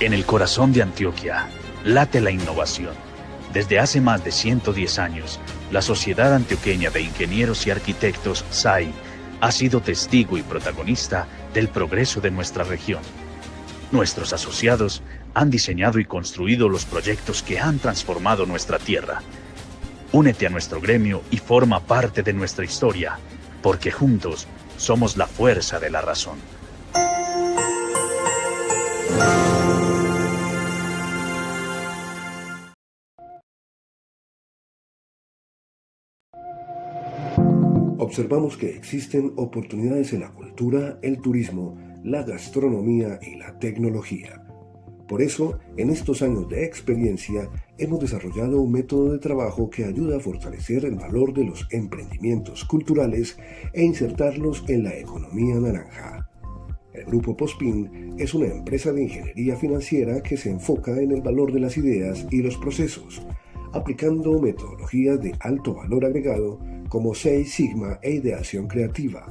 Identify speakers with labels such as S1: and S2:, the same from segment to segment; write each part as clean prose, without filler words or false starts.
S1: En el corazón de Antioquia late la innovación. Desde hace más de 110 años, la Sociedad Antioqueña de Ingenieros y Arquitectos, SAI, ha sido testigo y protagonista del progreso de nuestra región. Nuestros asociados han diseñado y construido los proyectos que han transformado nuestra tierra. Únete a nuestro gremio y forma parte de nuestra historia, porque juntos somos la fuerza de la razón.
S2: Observamos que existen oportunidades en la cultura, el turismo, la gastronomía y la tecnología. Por eso, en estos años de experiencia, hemos desarrollado un método de trabajo que ayuda a fortalecer el valor de los emprendimientos culturales e insertarlos en la economía naranja. El Grupo Pospin es una empresa de ingeniería financiera que se enfoca en el valor de las ideas y los procesos, aplicando metodologías de alto valor agregado como Seis Sigma e ideación creativa,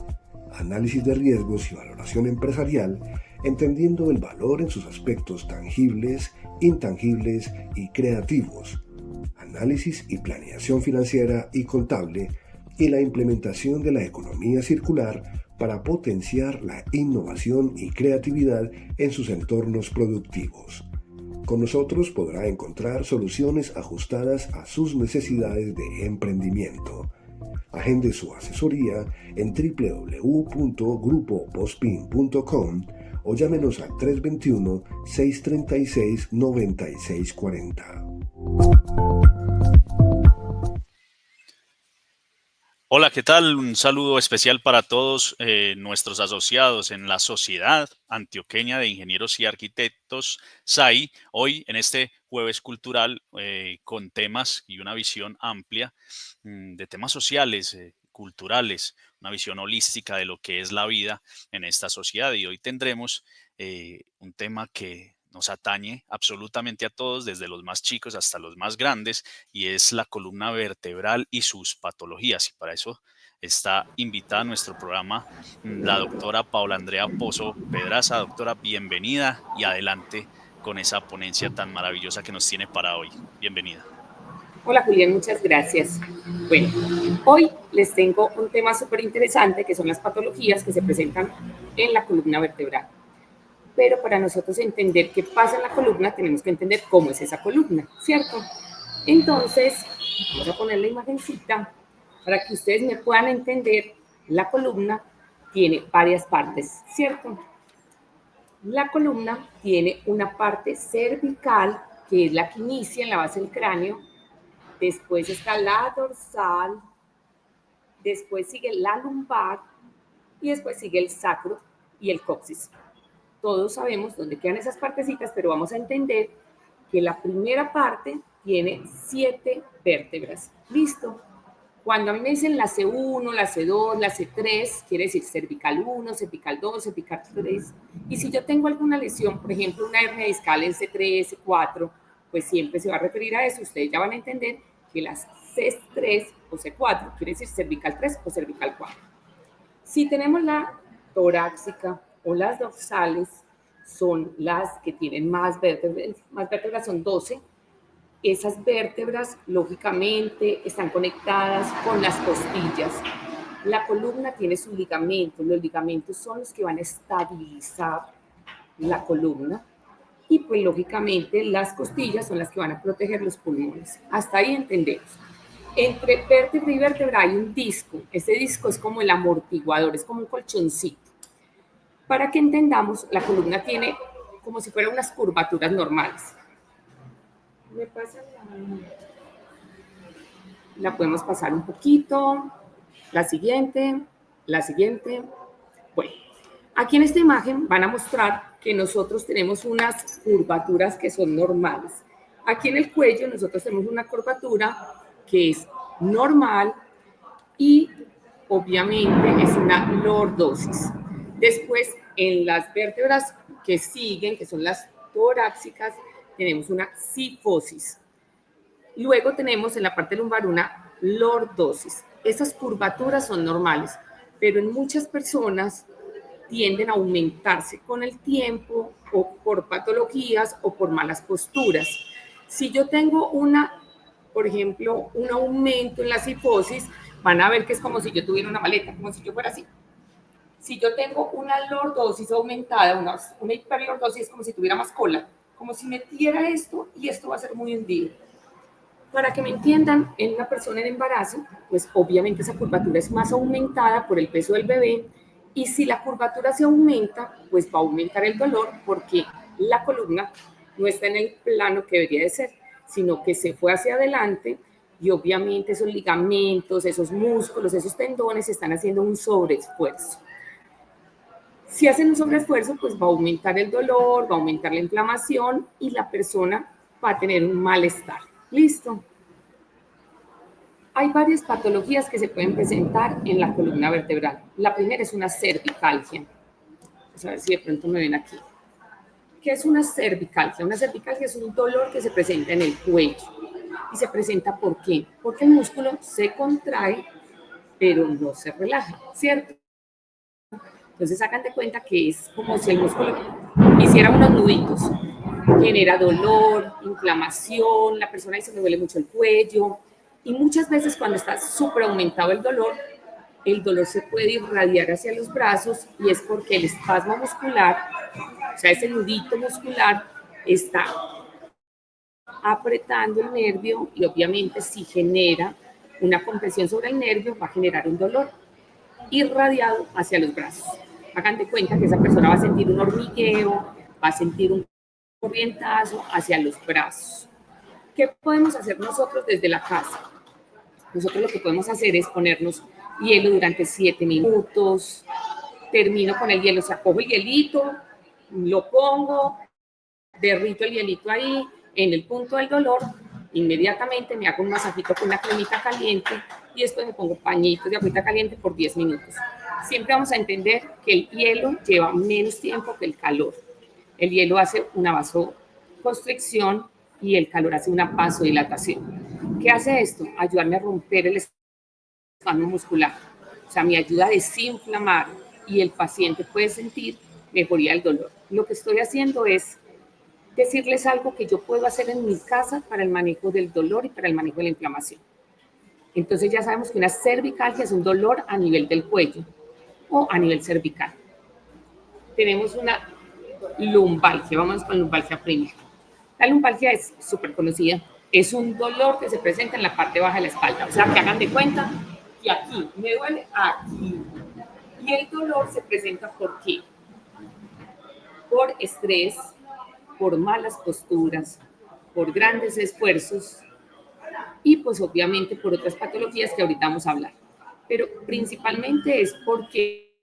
S2: análisis de riesgos y valoración empresarial, entendiendo el valor en sus aspectos tangibles, intangibles y creativos, análisis y planeación financiera y contable, y la implementación de la economía circular para potenciar la innovación y creatividad en sus entornos productivos. Con nosotros podrá encontrar soluciones ajustadas a sus necesidades de emprendimiento. Agende su asesoría en www.grupopospin.com o llámenos al 321-636-9640.
S1: Hola, ¿qué tal? Un saludo especial para todos nuestros asociados en la Sociedad Antioqueña de Ingenieros y Arquitectos, SAI, hoy en este jueves cultural con temas y una visión amplia de temas sociales, culturales, una visión holística de lo que es la vida en esta sociedad. Y hoy tendremos un tema que nos atañe absolutamente a todos, desde los más chicos hasta los más grandes, y es la columna vertebral y sus patologías. Y para eso está invitada a nuestro programa la doctora Paula Andrea Pozo Pedraza. Doctora, bienvenida y adelante con esa ponencia tan maravillosa que nos tiene para hoy. Bienvenida.
S3: Hola Julián, muchas gracias. Bueno, hoy les tengo un tema súper interesante que son las patologías que se presentan en la columna vertebral. Pero para nosotros entender qué pasa en la columna, tenemos que entender cómo es esa columna, ¿cierto? Entonces, vamos a poner la imagencita para que ustedes me puedan entender. La columna tiene varias partes, ¿cierto? La columna tiene una parte cervical, que es la que inicia en la base del cráneo. Después está la dorsal, después sigue la lumbar y después sigue el sacro y el coxis. Todos sabemos dónde quedan esas partecitas, pero vamos a entender que la primera parte tiene 7 vértebras. ¿Listo? Cuando a mí me dicen la C1, la C2, la C3, quiere decir cervical 1, cervical 2, cervical 3. Y si yo tengo alguna lesión, por ejemplo, una hernia discal en C3, C4, pues siempre se va a referir a eso. Ustedes ya van a entender que las C3 o C4 quiere decir cervical 3 o cervical 4. Si tenemos la torácica o las dorsales, son las que tienen más vértebras son 12. Esas vértebras, lógicamente, están conectadas con las costillas. La columna tiene sus ligamentos. Los ligamentos son los que van a estabilizar la columna. Y pues, lógicamente, las costillas son las que van a proteger los pulmones. Hasta ahí entendemos. Entre vértebra y vértebra hay un disco. Ese disco es como el amortiguador, es como un colchoncito. Para que entendamos, la columna tiene como si fueran unas curvaturas normales. ¿Me pasa la podemos pasar un poquito? La siguiente. Bueno, aquí en esta imagen van a mostrar que nosotros tenemos unas curvaturas que son normales. Aquí en el cuello nosotros tenemos una curvatura que es normal y obviamente es una lordosis. Después, en las vértebras que siguen, que son las torácicas, tenemos una cifosis. Luego tenemos en la parte lumbar una lordosis. Esas curvaturas son normales, pero en muchas personas tienden a aumentarse con el tiempo o por patologías o por malas posturas. Si yo tengo por ejemplo, un aumento en la cifosis, van a ver que es como si yo tuviera una maleta, como si yo fuera así. Si yo tengo una lordosis aumentada, una hiperlordosis, es como si tuviera más cola, como si metiera esto y esto va a ser muy hundido. Para que me entiendan, en una persona en embarazo, pues obviamente esa curvatura es más aumentada por el peso del bebé, y si la curvatura se aumenta, pues va a aumentar el dolor porque la columna no está en el plano que debería de ser, sino que se fue hacia adelante y obviamente esos ligamentos, esos músculos, esos tendones están haciendo un sobreesfuerzo. Si hacen un sobreesfuerzo, pues va a aumentar el dolor, va a aumentar la inflamación y la persona va a tener un malestar. ¿Listo? Hay varias patologías que se pueden presentar en la columna vertebral. La primera es una cervicalgia. Vamos a ver si de pronto me ven aquí. ¿Qué es una cervicalgia? Una cervicalgia es un dolor que se presenta en el cuello. ¿Y se presenta por qué? Porque el músculo se contrae, pero no se relaja, ¿cierto? Entonces hagan de cuenta que es como si el músculo hiciera unos nuditos. Genera dolor, inflamación, la persona dice me duele mucho el cuello. Y muchas veces cuando está súper aumentado el dolor se puede irradiar hacia los brazos y es porque el espasmo muscular, o sea, ese nudito muscular está apretando el nervio y obviamente si genera una compresión sobre el nervio va a generar un dolor irradiado hacia los brazos. Hagan de cuenta que esa persona va a sentir un hormigueo, va a sentir un corrientazo hacia los brazos. ¿Qué podemos hacer nosotros desde la casa? Nosotros lo que podemos hacer es ponernos hielo durante 7 minutos, termino con el hielo, o sea, cojo el hielito, lo pongo, derrito el hielito ahí, en el punto del dolor, inmediatamente me hago un masajito con una cremita caliente y después me pongo pañitos de agüita caliente por 10 minutos. Siempre vamos a entender que el hielo lleva menos tiempo que el calor. El hielo hace una vasoconstricción y el calor hace una vasodilatación. ¿Qué hace esto? Ayudarme a romper el espasmo muscular. O sea, me ayuda a desinflamar y el paciente puede sentir mejoría del dolor. Lo que estoy haciendo es decirles algo que yo puedo hacer en mi casa para el manejo del dolor y para el manejo de la inflamación. Entonces ya sabemos que una cervicalgia es un dolor a nivel del cuello o a nivel cervical. Tenemos una lumbalgia, vamos con lumbalgia primera. La lumbalgia es súper conocida, es un dolor que se presenta en la parte baja de la espalda, o sea, que hagan de cuenta que aquí me duele aquí. Y el dolor se presenta ¿por qué? Por estrés, por malas posturas, por grandes esfuerzos y pues obviamente por otras patologías que ahorita vamos a hablar. Pero principalmente es porque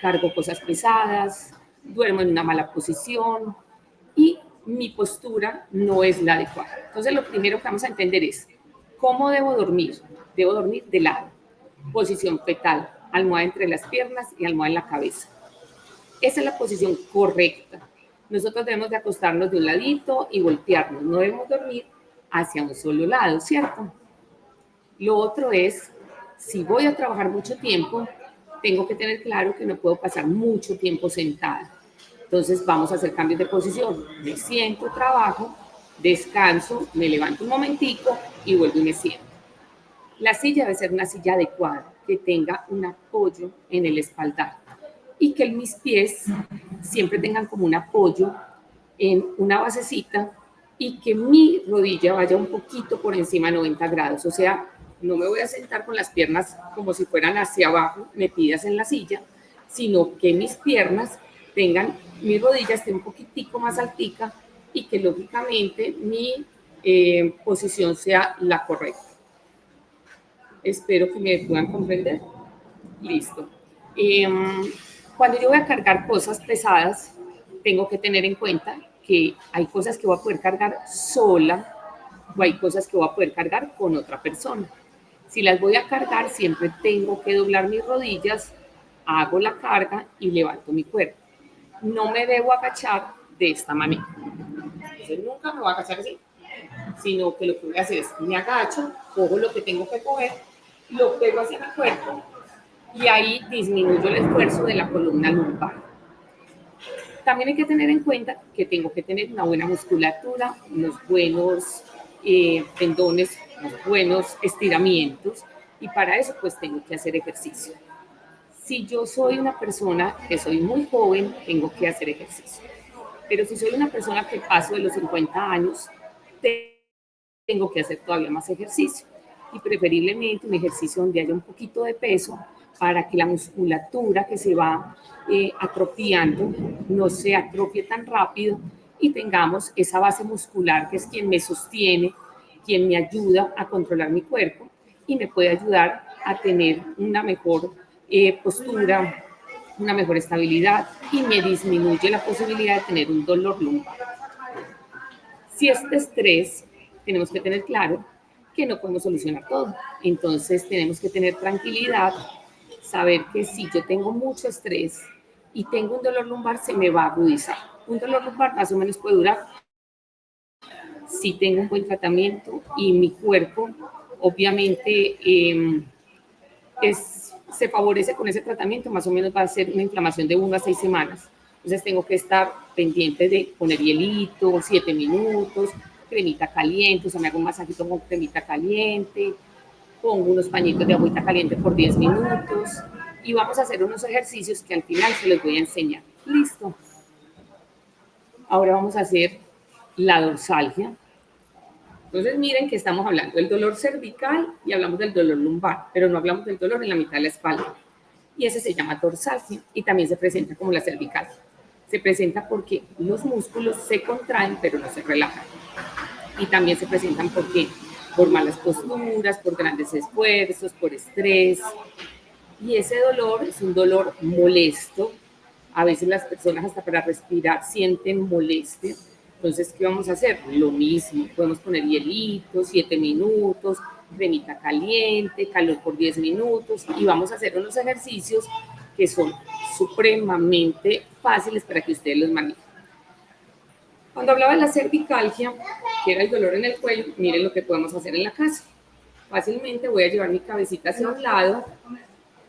S3: cargo cosas pesadas, duermo en una mala posición y mi postura no es la adecuada. Entonces lo primero que vamos a entender es cómo debo dormir. Debo dormir de lado, posición fetal, almohada entre las piernas y almohada en la cabeza. Esa es la posición correcta. Nosotros debemos de acostarnos de un ladito y voltearnos. No debemos dormir hacia un solo lado, ¿cierto? Lo otro es, si voy a trabajar mucho tiempo, tengo que tener claro que no puedo pasar mucho tiempo sentada. Entonces vamos a hacer cambios de posición. Me siento, trabajo, descanso, me levanto un momentico y vuelvo y me siento. La silla debe ser una silla adecuada, que tenga un apoyo en el espaldar y que mis pies siempre tengan como un apoyo en una basecita y que mi rodilla vaya un poquito por encima de 90 grados. O sea, no me voy a sentar con las piernas como si fueran hacia abajo, metidas en la silla, sino que mis piernas tengan, mi rodilla esté un poquitico más altica y que lógicamente mi posición sea la correcta. Espero que me puedan comprender. Listo. Cuando yo voy a cargar cosas pesadas, tengo que tener en cuenta que hay cosas que voy a poder cargar sola o hay cosas que voy a poder cargar con otra persona. Si las voy a cargar, siempre tengo que doblar mis rodillas, hago la carga y levanto mi cuerpo. No me debo agachar de esta manera. Entonces, nunca me voy a agachar así, sino que lo que voy a hacer es me agacho, cojo lo que tengo que coger, lo pego hacia mi cuerpo y ahí disminuyo el esfuerzo de la columna lumbar. También hay que tener en cuenta que tengo que tener una buena musculatura, unos buenos tendones, unos buenos estiramientos, y para eso pues tengo que hacer ejercicio. Si yo soy una persona que soy muy joven, tengo que hacer ejercicio. Pero si soy una persona que paso de los 50 años, tengo que hacer todavía más ejercicio. Y preferiblemente un ejercicio donde haya un poquito de peso para que la musculatura que se va atrofiando no se atrofie tan rápido y tengamos esa base muscular que es quien me sostiene, quien me ayuda a controlar mi cuerpo y me puede ayudar a tener una mejor postura, una mejor estabilidad y me disminuye la posibilidad de tener un dolor lumbar. Si este estrés, tenemos que tener claro que no podemos solucionar todo. Entonces tenemos que tener tranquilidad, saber que si yo tengo mucho estrés y tengo un dolor lumbar, se me va a agudizar. Un dolor lumbar más o menos puede durar si tengo un buen tratamiento y mi cuerpo obviamente se favorece con ese tratamiento, más o menos va a ser una inflamación de 1 a 6 semanas. Entonces tengo que estar pendiente de poner hielito, 7 minutos, cremita caliente, o sea, me hago un masajito con cremita caliente, pongo unos pañitos de agüita caliente por 10 minutos y vamos a hacer unos ejercicios que al final se los voy a enseñar. Listo. Ahora vamos a hacer la dorsalgia. Entonces miren que estamos hablando del dolor cervical y hablamos del dolor lumbar, pero no hablamos del dolor en la mitad de la espalda. Y ese se llama dorsalgia y también se presenta como la cervical. Se presenta porque los músculos se contraen pero no se relajan. Y también se presentan porque por malas posturas, por grandes esfuerzos, por estrés. Y ese dolor es un dolor molesto. A veces las personas hasta para respirar sienten molestia. Entonces, ¿qué vamos a hacer? Lo mismo, podemos poner hielitos, 7 minutos, cremita caliente, calor por 10 minutos y vamos a hacer unos ejercicios que son supremamente fáciles para que ustedes los manejen. Cuando hablaba de la cervicalgia, que era el dolor en el cuello, miren lo que podemos hacer en la casa. Fácilmente voy a llevar mi cabecita hacia un lado,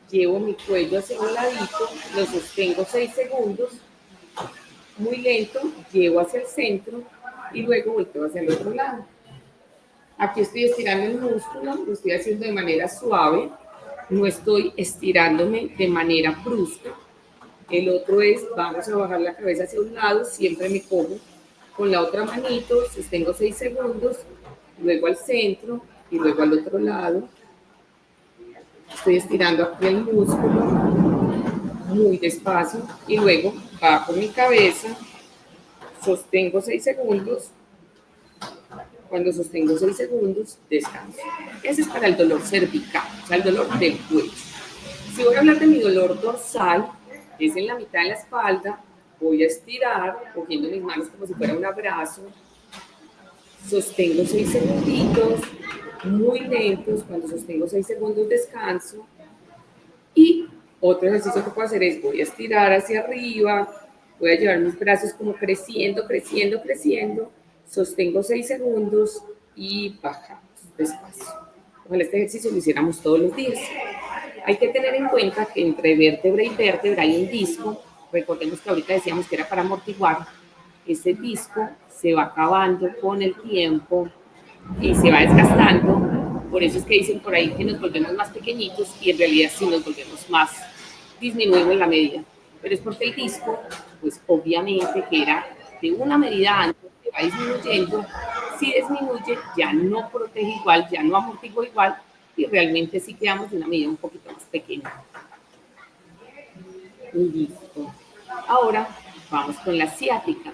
S3: llevo mi cuello hacia un ladito, lo sostengo 6 segundos, muy lento, llevo hacia el centro y luego volteo hacia el otro lado. Aquí estoy estirando el músculo, lo estoy haciendo de manera suave, no estoy estirándome de manera brusca. El otro es, vamos a bajar la cabeza hacia un lado, siempre me cojo con la otra manito, sostengo 6 segundos, luego al centro y luego al otro lado. Estoy estirando aquí el músculo muy despacio y luego bajo mi cabeza, sostengo 6 segundos. Cuando sostengo 6 segundos, descanso. Ese es para el dolor cervical, o sea, el dolor del cuello. Si voy a hablar de mi dolor dorsal, es en la mitad de la espalda, voy a estirar, cogiendo mis manos como si fuera un abrazo, sostengo 6 segunditos, muy lentos, cuando sostengo 6 segundos descanso, y otro ejercicio que puedo hacer es, voy a estirar hacia arriba, voy a llevar mis brazos como creciendo, creciendo, creciendo, sostengo 6 segundos y bajamos despacio. Ojalá este ejercicio lo hiciéramos todos los días. Hay que tener en cuenta que entre vértebra y vértebra hay un disco. Recordemos que ahorita decíamos que era para amortiguar. Ese disco se va acabando con el tiempo y se va desgastando. Por eso es que dicen por ahí que nos volvemos más pequeñitos y en realidad sí nos volvemos más, disminuimos la medida. Pero es porque el disco, pues obviamente que era de una medida antes, se va disminuyendo. Si disminuye, ya no protege igual, ya no amortigua igual y realmente sí quedamos de una medida un poquito más pequeña. Listo. Ahora vamos con la ciática.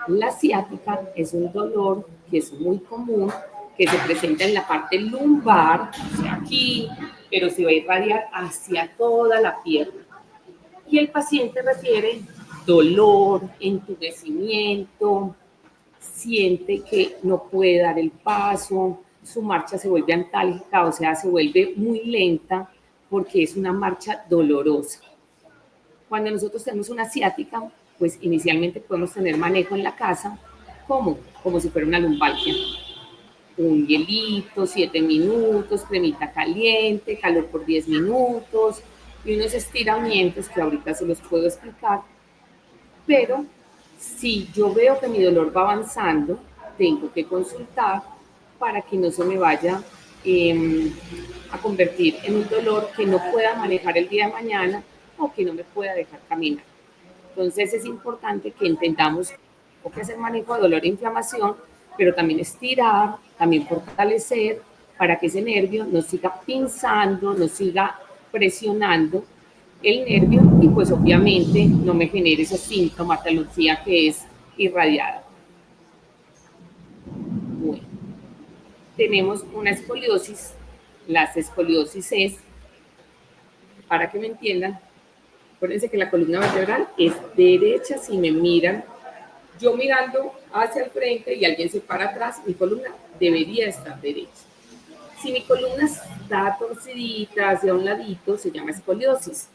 S3: La ciática es un dolor que es muy común, que se presenta en la parte lumbar, o sea, aquí, pero se va a irradiar hacia toda la pierna. Y el paciente refiere dolor, entumecimiento, siente que no puede dar el paso, su marcha se vuelve antálgica, o sea, se vuelve muy lenta porque es una marcha dolorosa. Cuando nosotros tenemos una ciática, pues inicialmente podemos tener manejo en la casa, ¿cómo? Como si fuera una lumbalgia. un hielito, 7 minutos, cremita caliente, calor por 10 minutos y unos estiramientos que ahorita se los puedo explicar. Pero si yo veo que mi dolor va avanzando, tengo que consultar para que no se me vaya a convertir en un dolor que no pueda manejar el día de mañana o que no me pueda dejar caminar. Entonces es importante que entendamos que hacer manejo de dolor e inflamación, pero también estirar, también fortalecer para que ese nervio no siga pinzando, no siga presionando el nervio y pues obviamente no me genere esa sintomatología que es irradiada. Bueno, tenemos una escoliosis. Las escoliosis es, para que me entiendan, acuérdense que la columna vertebral es derecha. Si me miran, yo mirando hacia el frente y alguien se para atrás, mi columna debería estar derecha. Si mi columna está torcidita hacia un ladito, se llama escoliosis.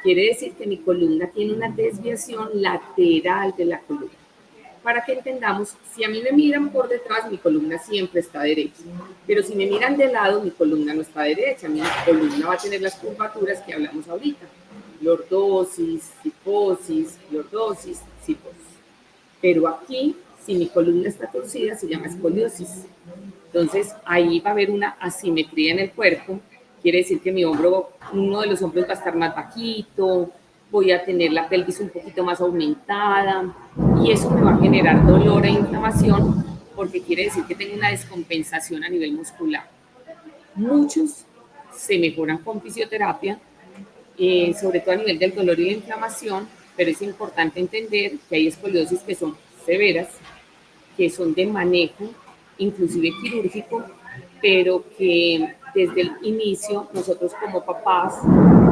S3: Quiere decir que mi columna tiene una desviación lateral de la columna. Para que entendamos, si a mí me miran por detrás, mi columna siempre está derecha. Pero si me miran de lado, mi columna no está derecha. Mi columna va a tener las curvaturas que hablamos ahorita. Lordosis, cifosis, lordosis, cifosis. Pero aquí, si mi columna está torcida, se llama escoliosis. Entonces, ahí va a haber una asimetría en el cuerpo. Quiere decir que mi hombro, uno de los hombros va a estar más bajito, voy a tener la pelvis un poquito más aumentada y eso me va a generar dolor e inflamación porque quiere decir que tengo una descompensación a nivel muscular. Muchos se mejoran con fisioterapia, sobre todo a nivel del dolor y la inflamación, pero es importante entender que hay escoliosis que son severas, que son de manejo, inclusive quirúrgico, pero que desde el inicio nosotros como papás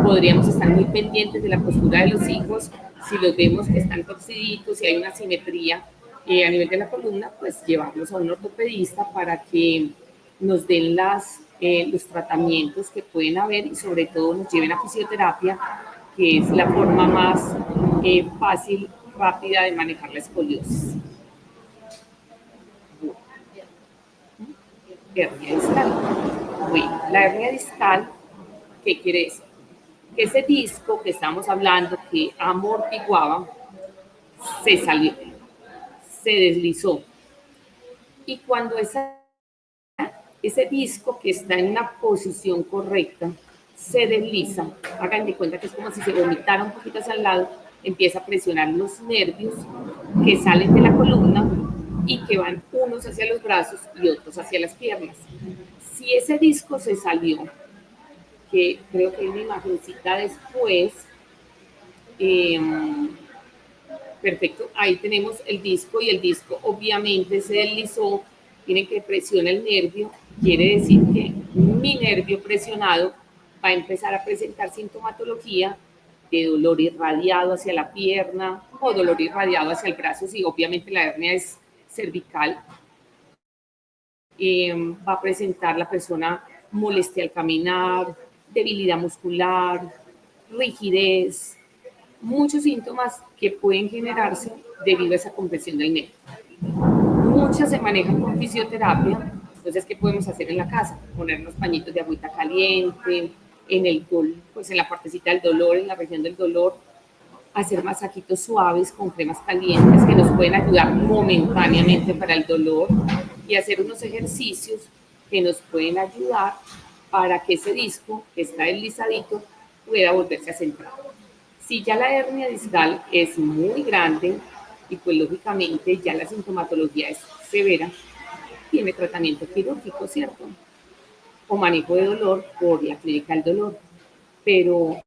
S3: podríamos estar muy pendientes de la postura de los hijos. Si los vemos que están torciditos, si hay una asimetría a nivel de la columna, pues llevarlos a un ortopedista para que nos den los tratamientos que pueden haber y sobre todo nos lleven a fisioterapia, que es la forma más fácil, rápida de manejar la escoliosis. Hernia discal. Bueno, la hernia discal, ¿qué quiere decir? Que ese disco que estamos hablando, que amortiguaba, se salió, se deslizó. Y cuando ese disco que está en una posición correcta se desliza, hagan de cuenta que es como si se vomitara un poquito hacia el lado, empieza a presionar los nervios que salen de la columna y que van unos hacia los brazos y otros hacia las piernas. Si ese disco se salió, que creo que hay una imagencita después, perfecto, ahí tenemos el disco y el disco obviamente se deslizó, tienen que presionar el nervio, quiere decir que mi nervio presionado va a empezar a presentar sintomatología de dolor irradiado hacia la pierna o dolor irradiado hacia el brazo, si obviamente la hernia es cervical. Va a presentar la persona molestia al caminar, debilidad muscular, rigidez, muchos síntomas que pueden generarse debido a esa compresión del nervio. Muchas se manejan con fisioterapia, entonces, ¿qué podemos hacer en la casa? Ponernos pañitos de agüita caliente, pues en la partecita del dolor, en la región del dolor, hacer masajitos suaves con cremas calientes que nos pueden ayudar momentáneamente para el dolor y hacer unos ejercicios que nos pueden ayudar para que ese disco que está deslizadito pueda volverse a centrar. Si ya la hernia discal es muy grande y pues lógicamente ya la sintomatología es severa, tiene tratamiento quirúrgico, ¿cierto? O manejo de dolor por la clínica del dolor. Pero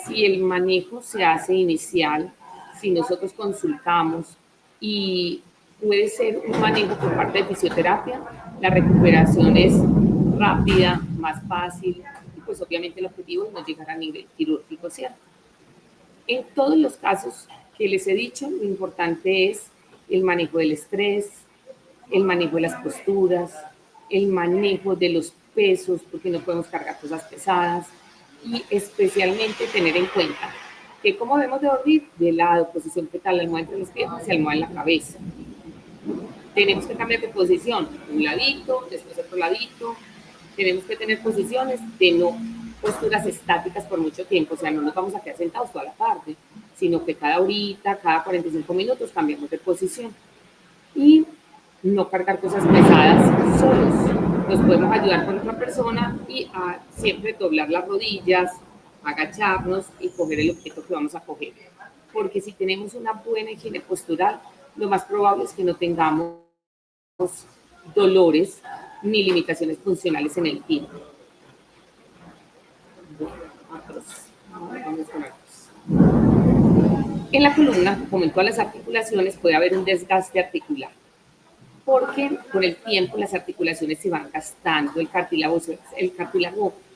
S3: si el manejo se hace inicial, si nosotros consultamos y puede ser un manejo por parte de fisioterapia, la recuperación es rápida, más fácil y pues obviamente el objetivo es no llegar a nivel quirúrgico, ¿cierto? En todos los casos que les he dicho, lo importante es el manejo del estrés, el manejo de las posturas, el manejo de los pesos, porque no podemos cargar cosas pesadas, y especialmente tener en cuenta que cómo debemos de dormir, de lado, posición fetal, almohada entre las piernas y almohada en la cabeza. tenemos que cambiar de posición, un ladito, después otro ladito, tenemos que tener posiciones de no posturas estáticas por mucho tiempo, o sea, no nos vamos a quedar sentados toda la tarde, sino que cada horita, cada 45 minutos cambiamos de posición. Y no cargar cosas pesadas solos. Nos podemos ayudar con otra persona y a siempre doblar las rodillas, agacharnos y coger el objeto que vamos a coger. Porque si tenemos una buena higiene postural, lo más probable es que no tengamos dolores ni limitaciones funcionales en el tiempo. Vamos con otros. En la columna, como en todas las articulaciones, puede haber un desgaste articular, porque con el tiempo las articulaciones se van gastando, el cartílago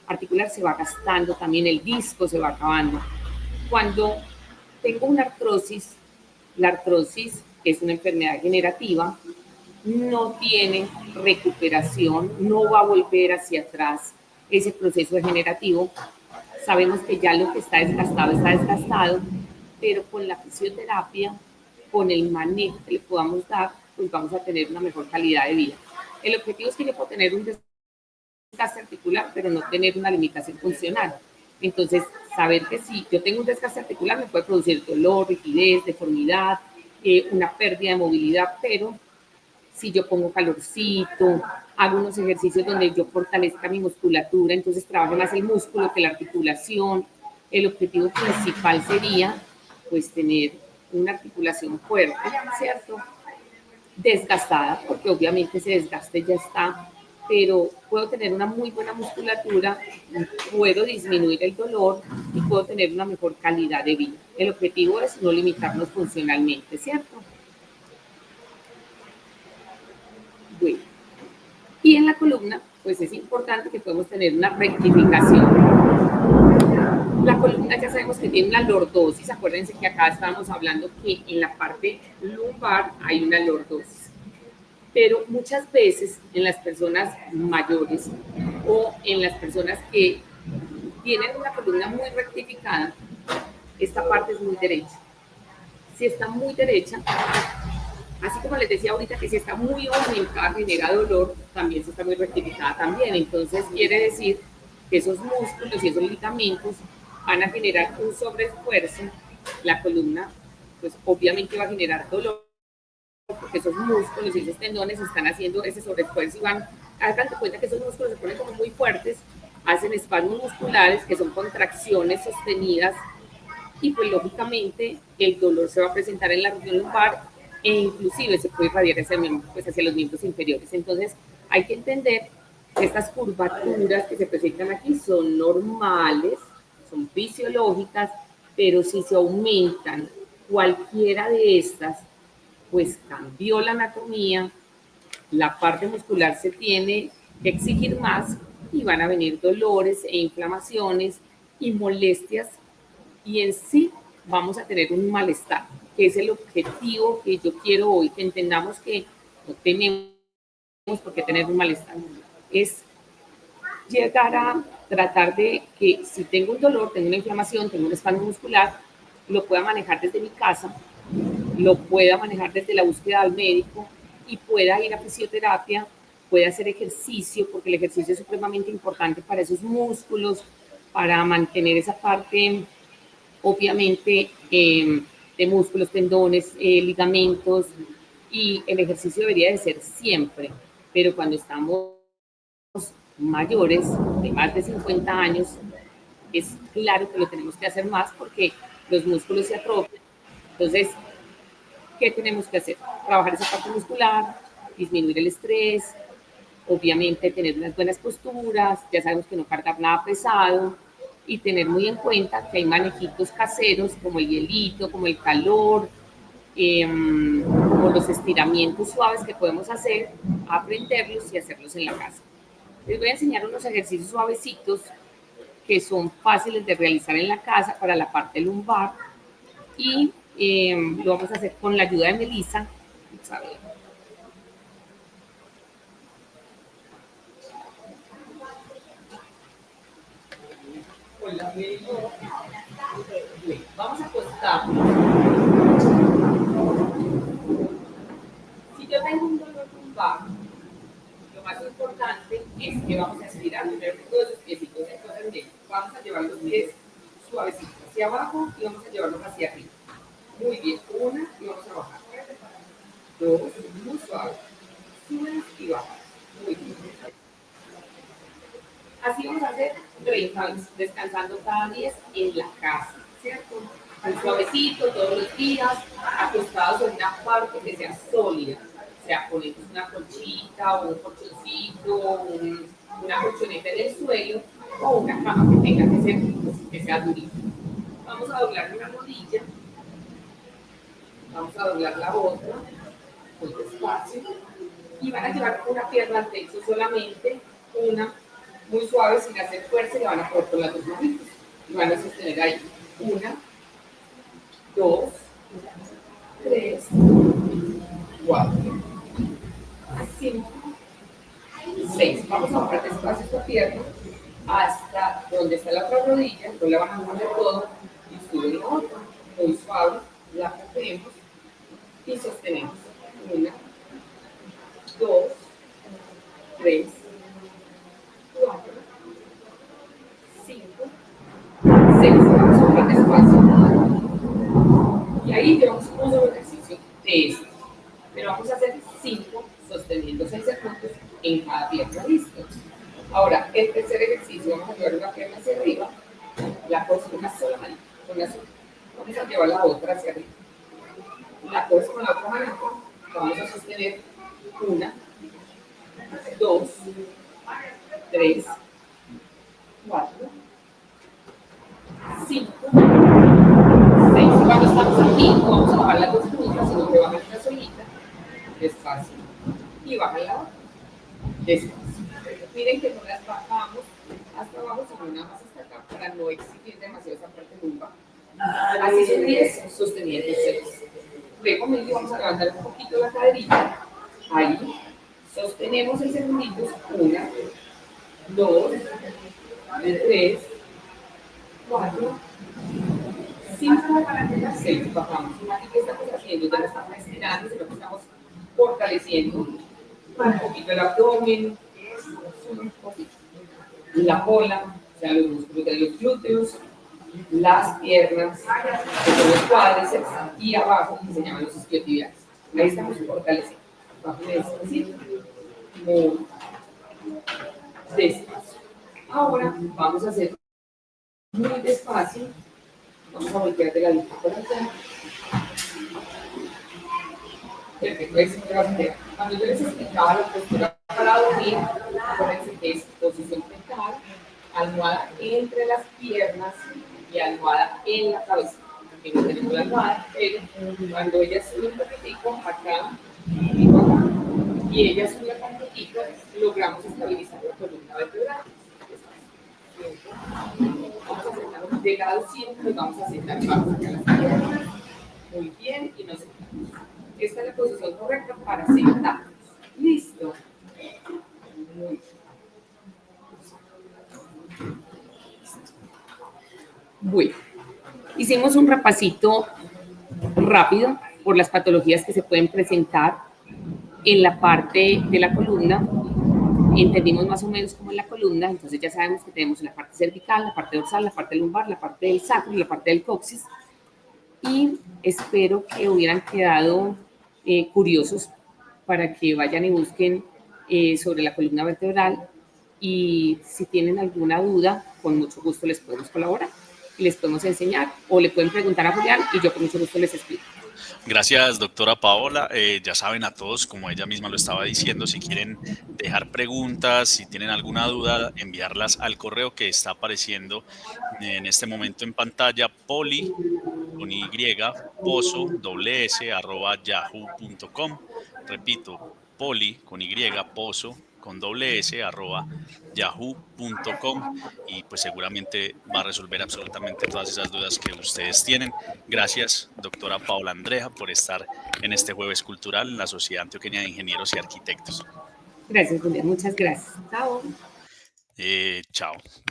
S3: articular se va gastando, también el disco se va acabando. Cuando tengo una artrosis, la artrosis es una enfermedad degenerativa, no tiene recuperación, no va a volver hacia atrás ese proceso degenerativo. Sabemos que ya lo que está desgastado, pero con la fisioterapia, con el manejo que le podamos dar, pues vamos a tener una mejor calidad de vida. El objetivo es que yo pueda tener un desgaste articular, pero no tener una limitación funcional. Entonces, saber que si yo tengo un desgaste articular me puede producir dolor, rigidez, deformidad, una pérdida de movilidad, pero si yo pongo calorcito, hago unos ejercicios donde yo fortalezca mi musculatura, entonces trabajo más el músculo que la articulación. El objetivo principal sería, pues, tener una articulación fuerte, ¿cierto? Desgastada, porque obviamente ese desgaste ya está, pero puedo tener una muy buena musculatura, puedo disminuir el dolor y puedo tener una mejor calidad de vida. El objetivo es no limitarnos funcionalmente, ¿cierto? Bueno. Y en la columna, pues es importante que podemos tener una rectificación. La columna ya sabemos que tiene una lordosis. Acuérdense que acá estábamos hablando que en la parte lumbar hay una lordosis. Pero muchas veces en las personas mayores o en las personas que tienen una columna muy rectificada, esta parte es muy derecha. Si está muy derecha, así como les decía ahorita que si está muy aumentada genera dolor, también si está muy rectificada también. Entonces quiere decir que esos músculos y esos ligamentos van a generar un sobreesfuerzo. La columna, pues obviamente va a generar dolor porque esos músculos y esos tendones están haciendo ese sobreesfuerzo y van a darse cuenta que esos músculos se ponen como muy fuertes, hacen espasmos musculares que son contracciones sostenidas y pues lógicamente el dolor se va a presentar en la región lumbar e inclusive se puede irradiar hacia los miembros inferiores. Entonces hay que entender que estas curvaturas que se presentan aquí son normales, son fisiológicas, pero si se aumentan cualquiera de estas, pues cambió la anatomía, la parte muscular se tiene que exigir más y van a venir dolores e inflamaciones y molestias y en sí vamos a tener un malestar, que es el objetivo que yo quiero hoy, que entendamos que no tenemos por qué tener un malestar. Es llegar a tratar de que si tengo un dolor, tengo una inflamación, tengo un espasmo muscular, lo pueda manejar desde mi casa, lo pueda manejar desde la búsqueda del médico y pueda ir a fisioterapia, pueda hacer ejercicio, porque el ejercicio es supremamente importante para esos músculos, para mantener esa parte, obviamente, de músculos, tendones, ligamentos, y el ejercicio debería de ser siempre, pero cuando estamos mayores, de más de 50 años, es claro que lo tenemos que hacer más porque los músculos se atrofian. Entonces, ¿qué tenemos que hacer? Trabajar esa parte muscular, disminuir el estrés, obviamente tener unas buenas posturas, ya sabemos que no cargar nada pesado y tener muy en cuenta que hay manejitos caseros como el hielito, como el calor, como los estiramientos suaves que podemos hacer, aprenderlos y hacerlos en la casa. Les voy a enseñar unos ejercicios suavecitos que son fáciles de realizar en la casa para la parte lumbar y lo vamos a hacer con la ayuda de Melissa. Vamos a ver. Hola, vamos a acostarnos. Si yo tengo un dolor que vamos a estirar primero todos los piecitos. Entonces, bien, vamos a llevar los pies suavecitos hacia abajo y vamos a llevarlos hacia arriba. Muy bien, una y vamos a bajar. Dos, muy suave. Subes y bajas. Muy bien. Así vamos a hacer 30 veces, descansando cada 10 en la casa, ¿cierto? Muy suavecito, todos los días, acostados en una parte que sea sólida. O sea, ponemos una colchita o un colchoncito, una colchoneta en el suelo o una cama que tenga que ser, pues, que sea durita. Vamos a doblar una rodilla, vamos a doblar la otra, muy despacio, y van a llevar una pierna al techo solamente, una muy suave, sin hacer fuerza, y la van a poner con las dos manitos. Y van a sostener ahí. Una, dos, tres, cuatro, cinco, seis. Vamos a bajar despacio esta pierna hasta donde está la otra rodilla. No la van a mover todo y suben la otra. Muy suave, la cogemos y sostenemos. Una, dos, tres, cuatro, cinco, seis. Vamos a bajar despacio. Y ahí llevamos un solo ejercicio de esto. Pero vamos a hacer 5 sosteniendo 6 segundos en cada pierna. Listo. Ahora, el tercer ejercicio, vamos a llevar una pierna hacia arriba, la coges con una sola mano, con una sola. Vamos a llevar la otra hacia arriba. La coges con la otra mano, vamos a sostener una, dos, tres, cuatro, cinco, seis. Cuando estamos aquí, no vamos a bajar las dos puntas, sino que bajan una solita, despacio, y bajan la otra, despacio. Miren que no las bajamos hasta abajo, sino nada más hasta acá, para no exigir demasiado esa parte lumbar. Así son 10, sosteniendo 6. Luego vamos a levantar un poquito la caderita, ahí, sostenemos 6 segunditos, 1, 2, 3, 4, 5, 6, bajamos. Aquí que estamos haciendo, ya no estamos estirando, sino que estamos fortaleciendo un poquito el abdomen, un poquito la cola, o sea, los músculos de los glúteos, las piernas, los cuádriceps y abajo, que se llaman los isquiotibiales. Ahí estamos fortaleciendo. Bajo despacito, muy despacio. Ahora vamos a hacer muy despacio. Vamos a voltear de la lista por acá. Perfecto, ahí se me va a hacer. Cuando yo les explicaba la postura para dormir, acuérdense que es posición fetal, almohada entre las piernas y almohada en la cabeza. Aquí no tenemos la almohada, pero cuando ella sube un poquitico acá y ella sube un poquitico, logramos estabilizar la columna vertebral. Vamos a sentarnos de lado siempre, nos vamos a sentar, vamos a sacar las piernas, muy bien, y nos sentamos. Esta es la posición correcta para sentarnos. Listo. Muy bien. Bueno, hicimos un repasito rápido por las patologías que se pueden presentar en la parte de la columna. Entendimos más o menos cómo es la columna, entonces ya sabemos que tenemos la parte cervical, la parte dorsal, la parte lumbar, la parte del sacro y la parte del coxis. Y espero que hubieran quedado curiosos para que vayan y busquen sobre la columna vertebral, y si tienen alguna duda, con mucho gusto les podemos colaborar y les podemos enseñar, o le pueden preguntar a Julián y yo con mucho gusto les explico.
S1: Gracias, doctora Paola. Ya saben a todos, como ella misma lo estaba diciendo, si quieren dejar preguntas, si tienen alguna duda, enviarlas al correo que está apareciendo en este momento en pantalla, poli con y pozo @yahoo.com. Repito, poli con y pozo con yahoo.com, y pues seguramente va a resolver absolutamente todas esas dudas que ustedes tienen. Gracias, doctora Paola Andrea, por estar en este Jueves Cultural en la Sociedad Antioqueña de Ingenieros y Arquitectos.
S3: Gracias, Julián. Muchas gracias. Chao.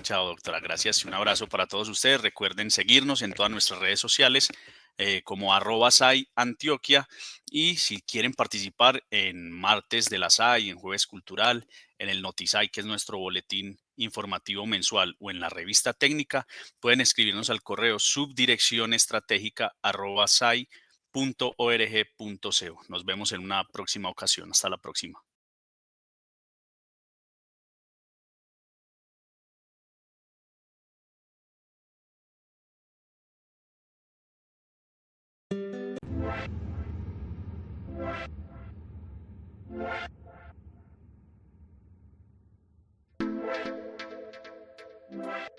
S1: Chao, doctora, gracias y un abrazo para todos ustedes. Recuerden seguirnos en todas nuestras redes sociales, como @SAI Antioquia. Y si quieren participar en martes de la SAI, en jueves cultural, en el NotiSAI, que es nuestro boletín informativo mensual, o en la revista técnica, pueden escribirnos al correo subdireccionestratégica@sai.org.co. Nos vemos en una próxima ocasión. Hasta la próxima.